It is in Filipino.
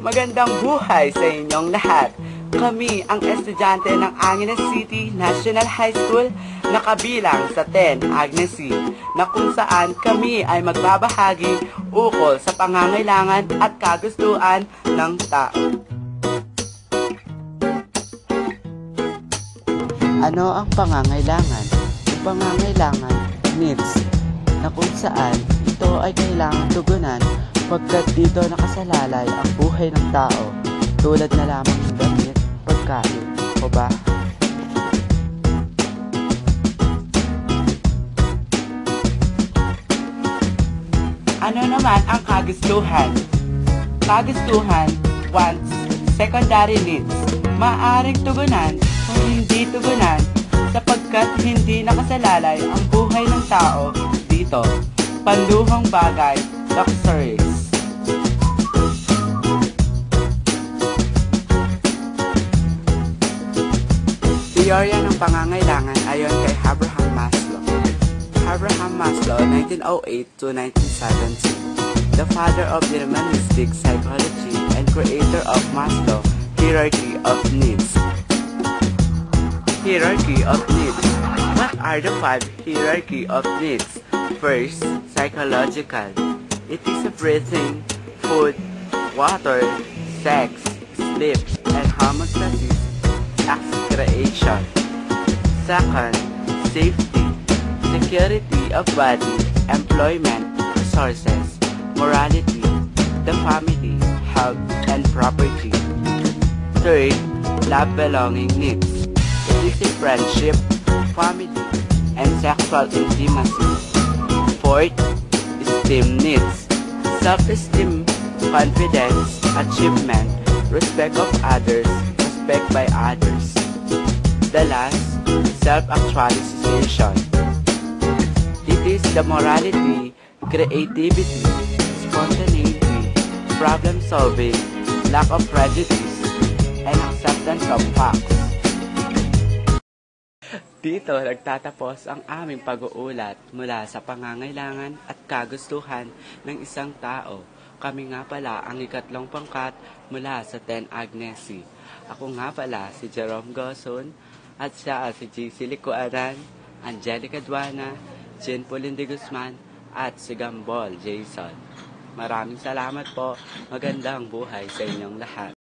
Magandang buhay sa inyong lahat. Kami ang estudyante ng Angeles City National High School na kabilang sa 10 Agnes C, na kung saan kami ay magbabahagi ukol sa pangangailangan at kagustuhan ng tao. Ano ang pangangailangan? Ang pangangailangan, needs, na kung saan ito ay kailangan tugunan pagkat dito nakasalalay ang buhay ng tao, tulad na lamang ng damit, pagkain, o ba? Ano naman ang kagustuhan? Kagustuhan, wants, secondary needs, maaaring tugunan kung hindi tugunan sapagkat hindi nakasalalay ang buhay ng tao dito. Panluhang bagay, luxuries. Teorya ng pangangailangan ayon kay Abraham Maslow. Abraham Maslow, 1908 to 1917, the father of deterministic psychology and creator of Maslow hierarchy of needs. Hierarchy of needs. What are the 5 hierarchy of needs? First, psychological. It is breathing, food, water, sex, sleep, and homeostasis, excretion. Second, safety, security of body, employment, resources, morality, the family, health, and property. Third, love belonging needs. It is friendship, family, and sexual intimacy. Fourth, esteem needs. Self-esteem, confidence, achievement, respect of others, respect by others. The last, self-actualization. It is the morality, creativity, spontaneity, problem-solving, lack of prejudice, and acceptance of facts. Dito nagtatapos ang aming pag-uulat mula sa pangangailangan at kagustuhan ng isang tao. Kami nga pala ang ikatlong pangkat mula sa 10 Agnes C. Ako nga pala si Jerome Goson at siya si JC Licuanan, Angelica Duana, Jen Pauline de Guzman at si Gambol Jason. Maraming salamat po. Magandang buhay sa inyong lahat.